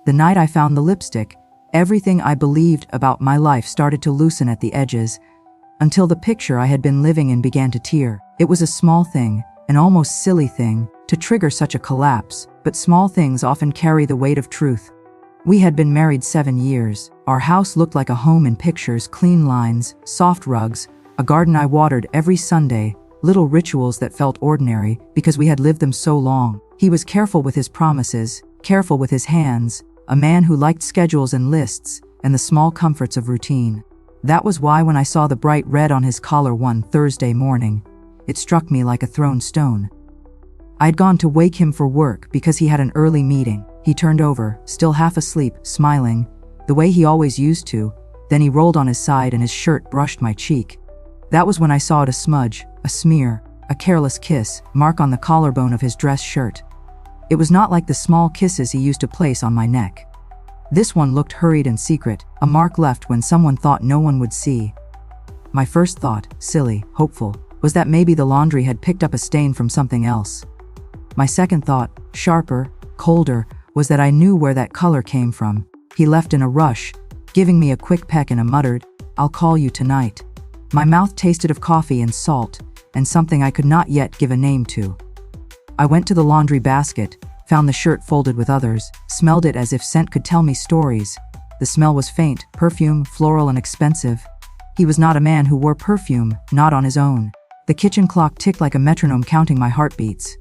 The night I found the lipstick, everything I believed about my life started to loosen at the edges, until the picture I had been living in began to tear. It was a small thing, an almost silly thing, to trigger such a collapse, but small things often carry the weight of truth. We had been married 7 years. Our house looked like a home in pictures, clean lines, soft rugs, a garden I watered every Sunday, little rituals that felt ordinary because we had lived them so long. He was careful with his promises, careful with his hands, a man who liked schedules and lists, and the small comforts of routine. That was why when I saw the bright red on his collar one Thursday morning, it struck me like a thrown stone. I had gone to wake him for work because he had an early meeting. He turned over, still half asleep, smiling, the way he always used to, then he rolled on his side and his shirt brushed my cheek. That was when I saw it, a smudge, a smear, a careless kiss, mark on the collarbone of his dress shirt. It was not like the small kisses he used to place on my neck. This one looked hurried and secret, a mark left when someone thought no one would see. My first thought, silly, hopeful, was that maybe the laundry had picked up a stain from something else. My second thought, sharper, colder, was that I knew where that color came from. He left in a rush, giving me a quick peck and a muttered, "I'll call you tonight." My mouth tasted of coffee and salt, and something I could not yet give a name to. I went to the laundry basket, found the shirt folded with others, smelled it as if scent could tell me stories. The smell was faint, perfume, floral and expensive. He was not a man who wore perfume, not on his own. The kitchen clock ticked like a metronome counting my heartbeats.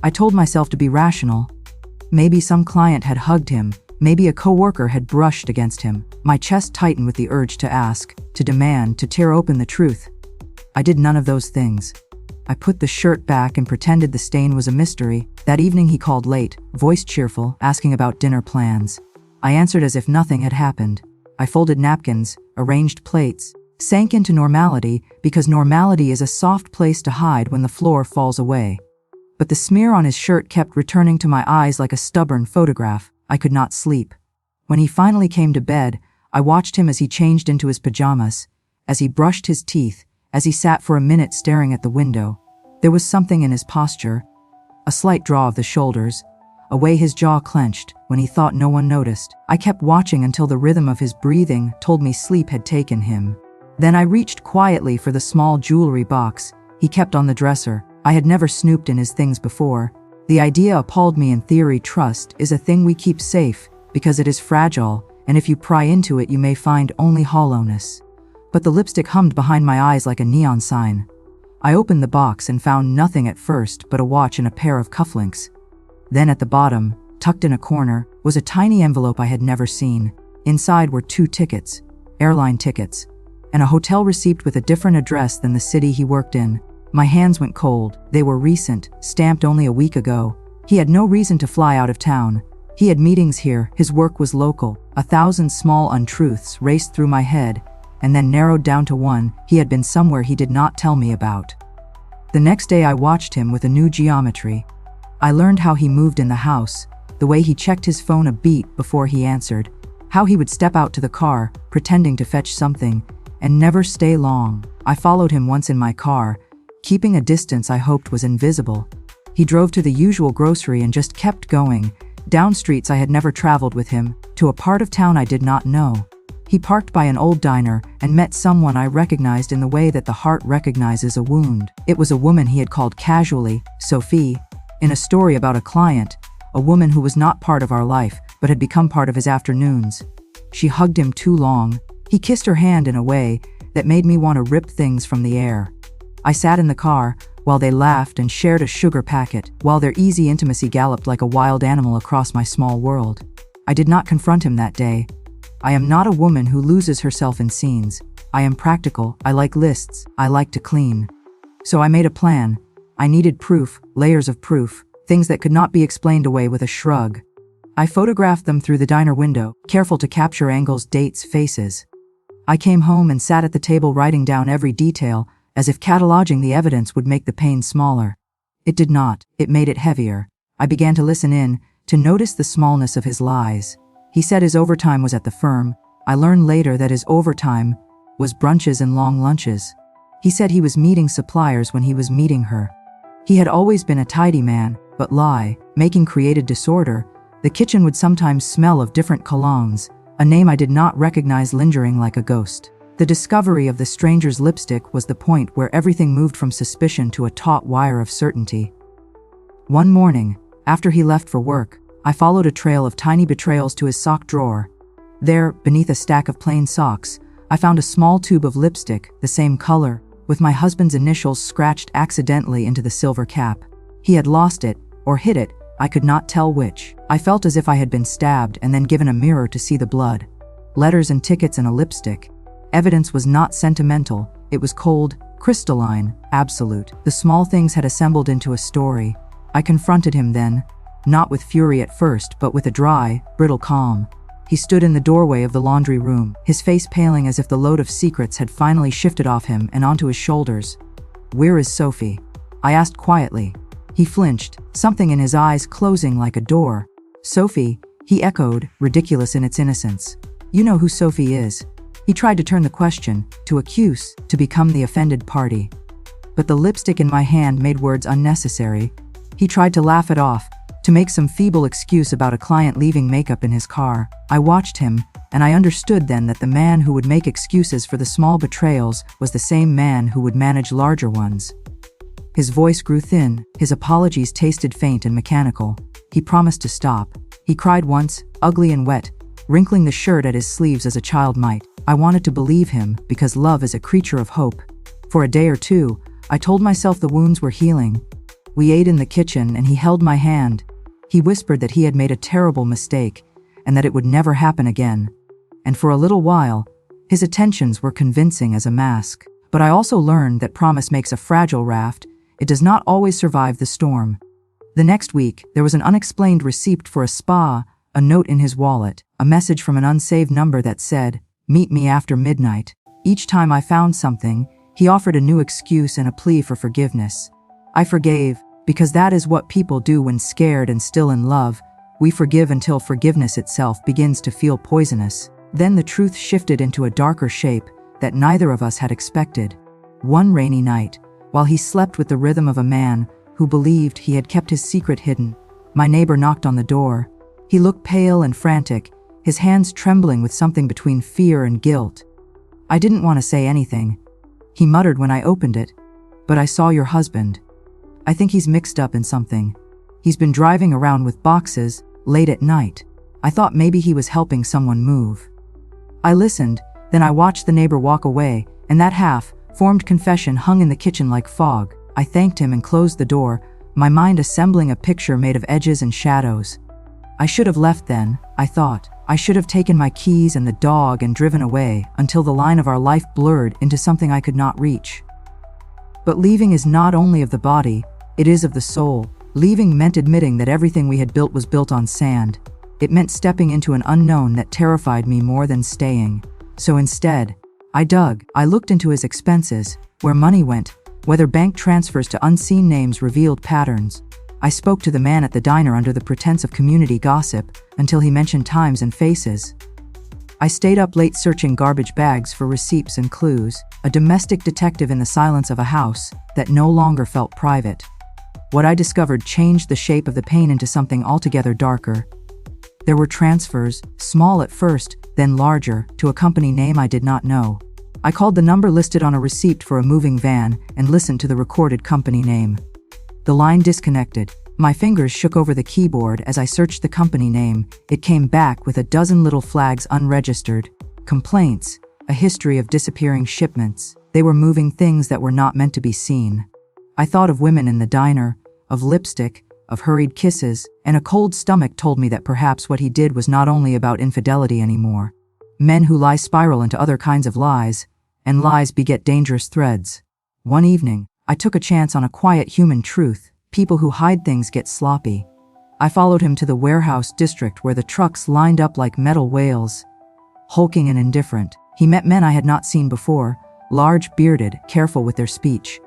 I told myself to be rational. Maybe some client had hugged him, maybe a coworker had brushed against him. My chest tightened with the urge to ask, to demand, to tear open the truth. I did none of those things. I put the shirt back and pretended the stain was a mystery. That evening he called late, voice cheerful, asking about dinner plans. I answered as if nothing had happened. I folded napkins, arranged plates, sank into normality because normality is a soft place to hide when the floor falls away. But the smear on his shirt kept returning to my eyes like a stubborn photograph. I could not sleep. When he finally came to bed, I watched him as he changed into his pajamas, as he brushed his teeth, as he sat for a minute staring at the window. There was something in his posture, a slight draw of the shoulders, a way his jaw clenched when he thought no one noticed. I kept watching until the rhythm of his breathing told me sleep had taken him. Then I reached quietly for the small jewelry box he kept on the dresser. I had never snooped in his things before. The idea appalled me. In theory, trust is a thing we keep safe because it is fragile, and if you pry into it you may find only hollowness. But the lipstick hummed behind my eyes like a neon sign. I opened the box and found nothing at first but a watch and a pair of cufflinks. Then at the bottom, tucked in a corner, was a tiny envelope I had never seen. Inside were 2 tickets, airline tickets, and a hotel receipt with a different address than the city he worked in. My hands went cold. They were recent, stamped only a week ago. He had no reason to fly out of town. He had meetings here, his work was local. 1,000 small untruths raced through my head, and then narrowed down to one: he had been somewhere he did not tell me about. The next day I watched him with a new geometry. I learned how he moved in the house, the way he checked his phone a beat before he answered, how he would step out to the car, pretending to fetch something, and never stay long. I followed him once in my car, keeping a distance I hoped was invisible. He drove to the usual grocery and just kept going, down streets I had never traveled with him, to a part of town I did not know. He parked by an old diner and met someone I recognized in the way that the heart recognizes a wound. It was a woman he had called casually Sophie, in a story about a client, a woman who was not part of our life but had become part of his afternoons. She hugged him too long. He kissed her hand in a way that made me want to rip things from the air. I sat in the car while they laughed and shared a sugar packet, while their easy intimacy galloped like a wild animal across my small world. I did not confront him that day. I am not a woman who loses herself in scenes. I am practical. I like lists. I like to clean. So I made a plan. I needed proof, layers of proof, things that could not be explained away with a shrug. I photographed them through the diner window, careful to capture angles, dates, faces. I came home and sat at the table writing down every detail, as if cataloging the evidence would make the pain smaller. It did not. It made it heavier. I began to listen in, to notice the smallness of his lies. He said his overtime was at the firm. I learned later that his overtime was brunches and long lunches. He said he was meeting suppliers when he was meeting her. He had always been a tidy man, but making created disorder, The kitchen would sometimes smell of different colognes, a name I did not recognize lingering like a ghost. The discovery of the stranger's lipstick was the point where everything moved from suspicion to a taut wire of certainty. One morning, after he left for work, I followed a trail of tiny betrayals to his sock drawer. There, beneath a stack of plain socks, I found a small tube of lipstick, the same color, with my husband's initials scratched accidentally into the silver cap. He had lost it, or hid it, I could not tell which. I felt as if I had been stabbed and then given a mirror to see the blood. Letters and tickets and a lipstick. Evidence was not sentimental, it was cold, crystalline, absolute. The small things had assembled into a story. I confronted him then, not with fury at first, but with a dry, brittle calm. He stood in the doorway of the laundry room, his face paling as if the load of secrets had finally shifted off him and onto his shoulders. "Where is Sophie?" I asked quietly. He flinched, something in his eyes closing like a door. "Sophie," he echoed, ridiculous in its innocence. "You know who Sophie is." He tried to turn the question, to accuse, to become the offended party. But the lipstick in my hand made words unnecessary. He tried to laugh it off, to make some feeble excuse about a client leaving makeup in his car. I watched him, and I understood then that the man who would make excuses for the small betrayals was the same man who would manage larger ones. His voice grew thin, his apologies tasted faint and mechanical. He promised to stop. He cried once, ugly and wet, wrinkling the shirt at his sleeves as a child might. I wanted to believe him, because love is a creature of hope. For a day or two, I told myself the wounds were healing. We ate in the kitchen and he held my hand. He whispered that he had made a terrible mistake, and that it would never happen again. And for a little while, his attentions were convincing as a mask. But I also learned that promise makes a fragile raft. It does not always survive the storm. The next week, there was an unexplained receipt for a spa, a note in his wallet, a message from an unsaved number that said, "Meet me after midnight." Each time I found something, he offered a new excuse and a plea for forgiveness. I forgave, because that is what people do when scared and still in love. We forgive until forgiveness itself begins to feel poisonous. Then the truth shifted into a darker shape that neither of us had expected. One rainy night, while he slept with the rhythm of a man who believed he had kept his secret hidden, my neighbor knocked on the door. He looked pale and frantic, his hands trembling with something between fear and guilt. I didn't want to say anything. He muttered when I opened it, "But I saw your husband. I think he's mixed up in something. He's been driving around with boxes, late at night." I thought maybe he was helping someone move. I listened, then I watched the neighbor walk away, and that half-formed confession hung in the kitchen like fog. I thanked him and closed the door, my mind assembling a picture made of edges and shadows. I should have left then, I thought. I should have taken my keys and the dog and driven away until the line of our life blurred into something I could not reach. But leaving is not only of the body, it is of the soul. Leaving meant admitting that everything we had built was built on sand. It meant stepping into an unknown that terrified me more than staying. So instead, I dug. I looked into his expenses, where money went, whether bank transfers to unseen names revealed patterns. I spoke to the man at the diner under the pretense of community gossip until he mentioned times and faces. I stayed up late searching garbage bags for receipts and clues, a domestic detective in the silence of a house that no longer felt private. What I discovered changed the shape of the pain into something altogether darker. There were transfers, small at first, then larger, to a company name I did not know. I called the number listed on a receipt for a moving van and listened to the recorded company name. The line disconnected. My fingers shook over the keyboard as I searched the company name. It came back with a dozen little flags unregistered. Complaints, a history of disappearing shipments. They were moving things that were not meant to be seen. I thought of women in the diner, of lipstick, of hurried kisses, and a cold stomach told me that perhaps what he did was not only about infidelity anymore. Men who lie spiral into other kinds of lies, and lies beget dangerous threads. One evening, I took a chance on a quiet human truth. People who hide things get sloppy. I followed him to the warehouse district where the trucks lined up like metal whales. Hulking and indifferent, he met men I had not seen before, large, bearded, careful with their speech.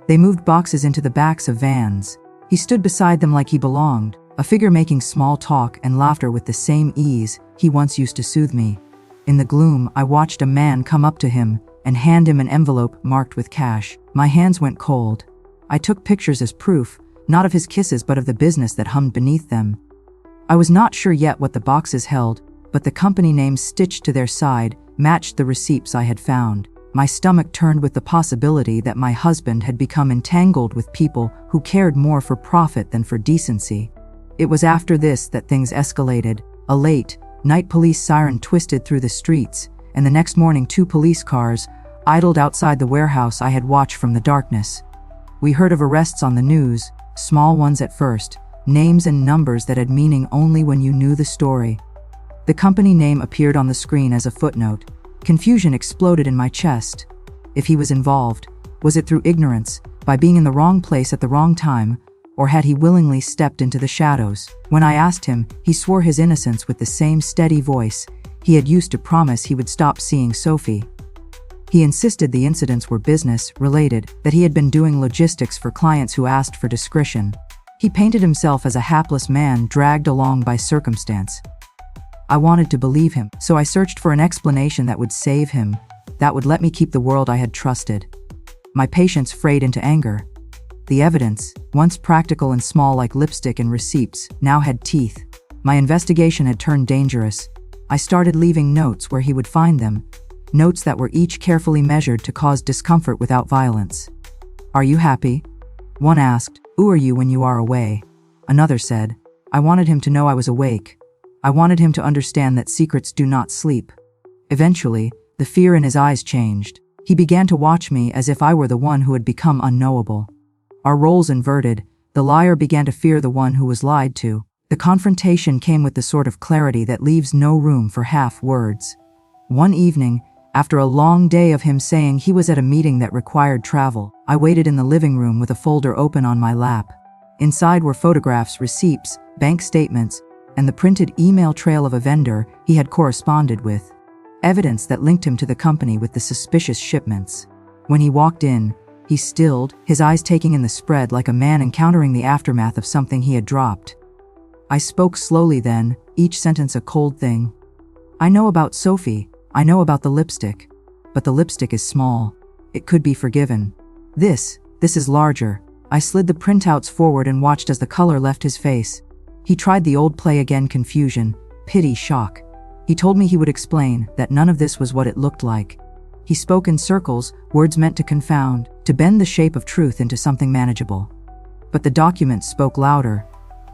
They moved boxes into the backs of vans. He stood beside them like he belonged, a figure making small talk and laughter with the same ease he once used to soothe me. In the gloom, I watched a man come up to him and hand him an envelope marked with cash. My hands went cold. I took pictures as proof, not of his kisses but of the business that hummed beneath them. I was not sure yet what the boxes held, but the company names stitched to their side matched the receipts I had found. My stomach turned with the possibility that my husband had become entangled with people who cared more for profit than for decency. It was after this that things escalated. A late night police siren twisted through the streets, and the next morning 2 police cars idled outside the warehouse I had watched from the darkness. We heard of arrests on the news, small ones at first, names and numbers that had meaning only when you knew the story. The company name appeared on the screen as a footnote. Confusion exploded in my chest. If he was involved, was it through ignorance, by being in the wrong place at the wrong time, or had he willingly stepped into the shadows? When I asked him, he swore his innocence with the same steady voice he had used to promise he would stop seeing Sophie. He insisted the incidents were business-related, that he had been doing logistics for clients who asked for discretion. He painted himself as a hapless man dragged along by circumstance. I wanted to believe him, so I searched for an explanation that would save him, that would let me keep the world I had trusted. My patience frayed into anger. The evidence, once practical and small like lipstick and receipts, now had teeth. My investigation had turned dangerous. I started leaving notes where he would find them, notes that were each carefully measured to cause discomfort without violence. "Are you happy?" One asked. "Who are you when you are away?" Another said, "I wanted him to know I was awake. I wanted him to understand that secrets do not sleep." Eventually, the fear in his eyes changed. He began to watch me as if I were the one who had become unknowable. Our roles inverted. The liar began to fear the one who was lied to. The confrontation came with the sort of clarity that leaves no room for half words. One evening, after a long day of him saying he was at a meeting that required travel, I waited in the living room with a folder open on my lap. Inside were photographs, receipts, bank statements, and the printed email trail of a vendor he had corresponded with. Evidence that linked him to the company with the suspicious shipments. When he walked in, he stilled, his eyes taking in the spread like a man encountering the aftermath of something he had dropped. I spoke slowly then, each sentence a cold thing. "I know about Sophie. I know about the lipstick. But the lipstick is small. It could be forgiven. This is larger." I slid the printouts forward and watched as the color left his face. He tried the old play again, confusion, pity, shock. He told me he would explain, that none of this was what it looked like. He spoke in circles, words meant to confound, to bend the shape of truth into something manageable. But the documents spoke louder.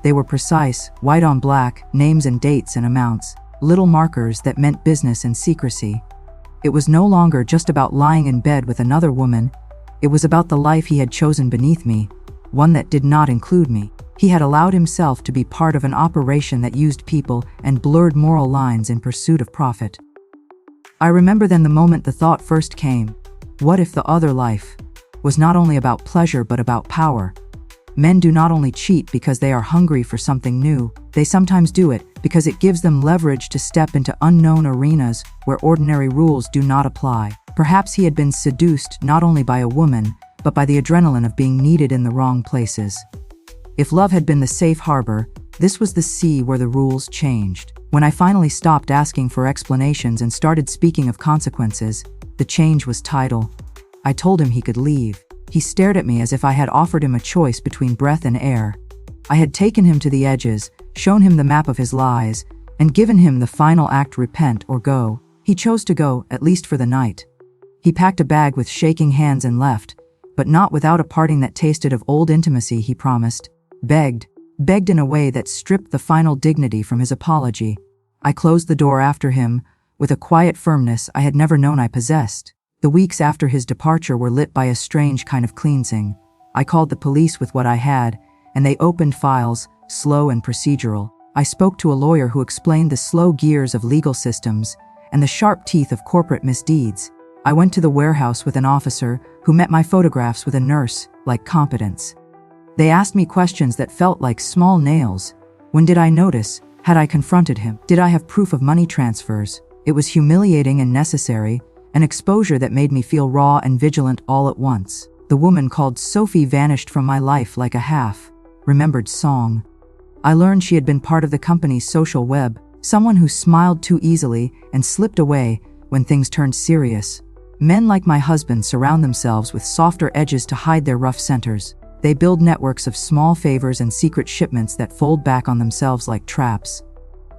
They were precise, white on black, names and dates and amounts, little markers that meant business and secrecy. It was no longer just about lying in bed with another woman. It was about the life he had chosen beneath me, one that did not include me. He had allowed himself to be part of an operation that used people and blurred moral lines in pursuit of profit. I remember then the moment the thought first came. What if the other life was not only about pleasure but about power? Men do not only cheat because they are hungry for something new, they sometimes do it because it gives them leverage to step into unknown arenas where ordinary rules do not apply. Perhaps he had been seduced not only by a woman, but by the adrenaline of being needed in the wrong places. If love had been the safe harbor, this was the sea where the rules changed. When I finally stopped asking for explanations and started speaking of consequences, the change was tidal. I told him he could leave. He stared at me as if I had offered him a choice between breath and air. I had taken him to the edges, shown him the map of his lies, and given him the final act: repent or go. He chose to go, at least for the night. He packed a bag with shaking hands and left, but not without a parting that tasted of old intimacy. He promised, begged in a way that stripped the final dignity from his apology. I closed the door after him, with a quiet firmness I had never known I possessed. The weeks after his departure were lit by a strange kind of cleansing. I called the police with what I had, and they opened files, slow and procedural. I spoke to a lawyer who explained the slow gears of legal systems and the sharp teeth of corporate misdeeds. I went to the warehouse with an officer who met my photographs with a nurse, like competence. They asked me questions that felt like small nails. When did I notice? Had I confronted him? Did I have proof of money transfers? It was humiliating and necessary, an exposure that made me feel raw and vigilant all at once. The woman called Sophie vanished from my life like a half-remembered song. I learned she had been part of the company's social web, someone who smiled too easily and slipped away when things turned serious. Men like my husband surround themselves with softer edges to hide their rough centers. They build networks of small favors and secret shipments that fold back on themselves like traps.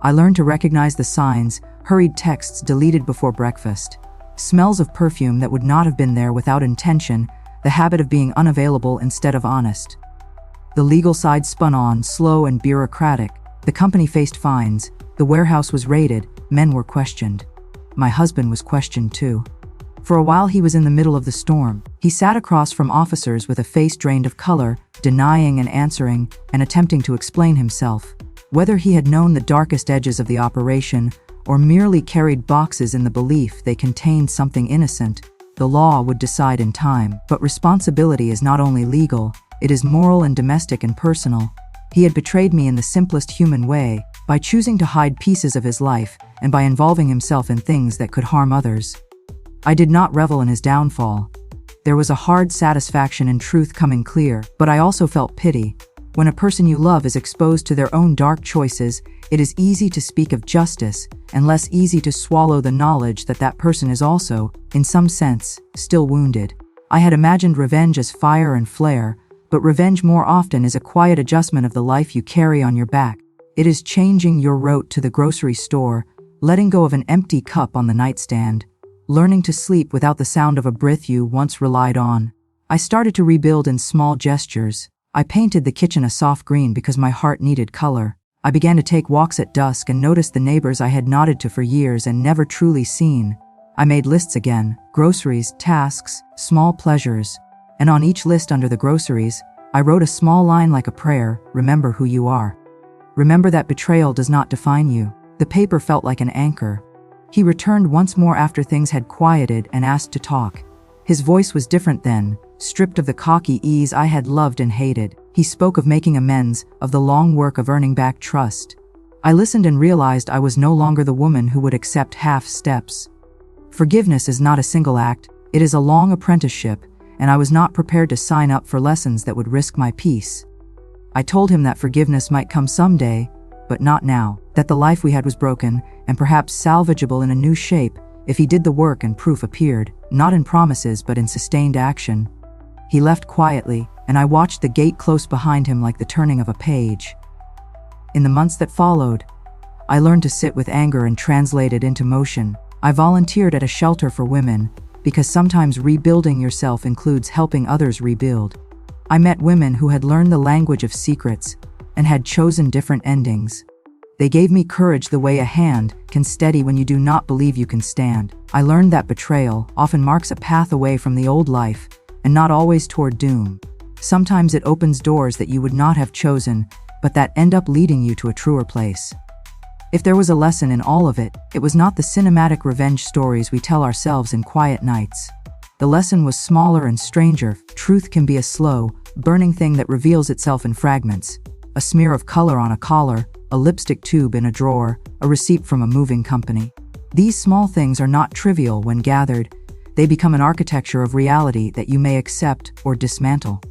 I learned to recognize the signs, hurried texts deleted before breakfast, smells of perfume that would not have been there without intention, the habit of being unavailable instead of honest. The legal side spun on, slow and bureaucratic. The company faced fines, the warehouse was raided, men were questioned. My husband was questioned too. For a while he was in the middle of the storm. He sat across from officers with a face drained of color, denying and answering, and attempting to explain himself. Whether he had known the darkest edges of the operation, or merely carried boxes in the belief they contained something innocent, the law would decide in time. But responsibility is not only legal, it is moral and domestic and personal. He had betrayed me in the simplest human way, by choosing to hide pieces of his life, and by involving himself in things that could harm others. I did not revel in his downfall. There was a hard satisfaction in truth coming clear, but I also felt pity. When a person you love is exposed to their own dark choices, it is easy to speak of justice, and less easy to swallow the knowledge that that person is also, in some sense, still wounded. I had imagined revenge as fire and flare, but revenge more often is a quiet adjustment of the life you carry on your back. It is changing your route to the grocery store, letting go of an empty cup on the nightstand, learning to sleep without the sound of a breath you once relied on. I started to rebuild in small gestures. I painted the kitchen a soft green because my heart needed color. I began to take walks at dusk and noticed the neighbors I had nodded to for years and never truly seen. I made lists again, groceries, tasks, small pleasures. And on each list under the groceries, I wrote a small line like a prayer: remember who you are. Remember that betrayal does not define you. The paper felt like an anchor. He returned once more after things had quieted and asked to talk. His voice was different then, stripped of the cocky ease I had loved and hated. He spoke of making amends, of the long work of earning back trust. I listened and realized I was no longer the woman who would accept half steps. Forgiveness is not a single act, it is a long apprenticeship, and I was not prepared to sign up for lessons that would risk my peace. I told him that forgiveness might come someday, but not now, that the life we had was broken, and perhaps salvageable in a new shape, if he did the work and proof appeared, not in promises but in sustained action. He left quietly, and I watched the gate close behind him like the turning of a page. In the months that followed, I learned to sit with anger and translate it into motion. I volunteered at a shelter for women, because sometimes rebuilding yourself includes helping others rebuild. I met women who had learned the language of secrets, and had chosen different endings. They gave me courage the way a hand can steady when you do not believe you can stand. I learned that betrayal often marks a path away from the old life, and not always toward doom. Sometimes it opens doors that you would not have chosen, but that end up leading you to a truer place. If there was a lesson in all of it, it was not the cinematic revenge stories we tell ourselves in quiet nights. The lesson was smaller and stranger. Truth can be a slow, burning thing that reveals itself in fragments. A smear of color on a collar, a lipstick tube in a drawer, a receipt from a moving company. These small things are not trivial when gathered. They become an architecture of reality that you may accept or dismantle.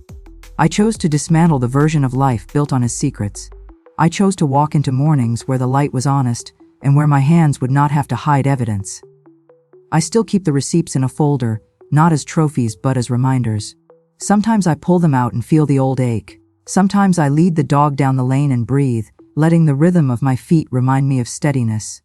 I chose to dismantle the version of life built on his secrets. I chose to walk into mornings where the light was honest, and where my hands would not have to hide evidence. I still keep the receipts in a folder, not as trophies but as reminders. Sometimes I pull them out and feel the old ache. Sometimes I lead the dog down the lane and breathe, letting the rhythm of my feet remind me of steadiness.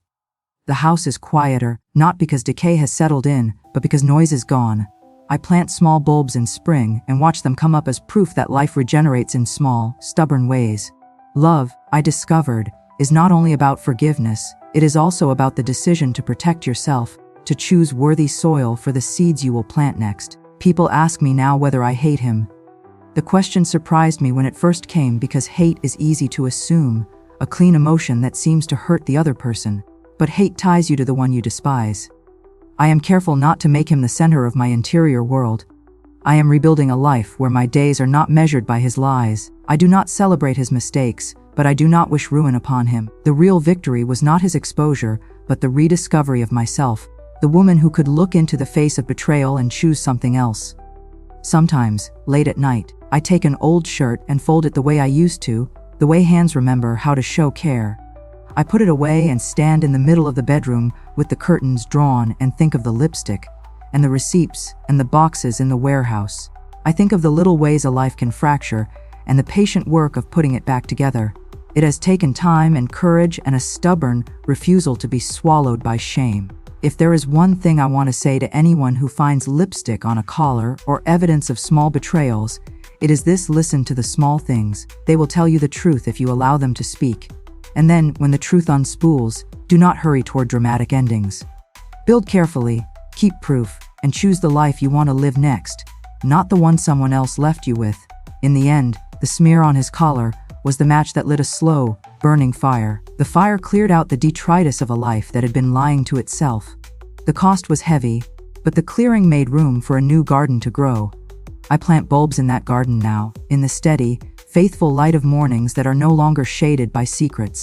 The house is quieter, not because decay has settled in, but because noise is gone. I plant small bulbs in spring and watch them come up as proof that life regenerates in small, stubborn ways. Love, I discovered, is not only about forgiveness, it is also about the decision to protect yourself, to choose worthy soil for the seeds you will plant next. People ask me now whether I hate him. The question surprised me when it first came because hate is easy to assume, a clean emotion that seems to hurt the other person. But hate ties you to the one you despise. I am careful not to make him the center of my interior world. I am rebuilding a life where my days are not measured by his lies. I do not celebrate his mistakes, but I do not wish ruin upon him. The real victory was not his exposure, but the rediscovery of myself, the woman who could look into the face of betrayal and choose something else. Sometimes, late at night, I take an old shirt and fold it the way I used to, the way hands remember how to show care. I put it away and stand in the middle of the bedroom with the curtains drawn and think of the lipstick, and the receipts, and the boxes in the warehouse. I think of the little ways a life can fracture and the patient work of putting it back together. It has taken time and courage and a stubborn refusal to be swallowed by shame. If there is one thing I want to say to anyone who finds lipstick on a collar or evidence of small betrayals, it is this: listen to the small things. They will tell you the truth if you allow them to speak. And then, when the truth unspools, do not hurry toward dramatic endings. Build carefully, keep proof, and choose the life you want to live next, not the one someone else left you with. In the end, the smear on his collar was the match that lit a slow, burning fire. The fire cleared out the detritus of a life that had been lying to itself. The cost was heavy, but the clearing made room for a new garden to grow. I plant bulbs in that garden now, in the steady, faithful light of mornings that are no longer shaded by secrets.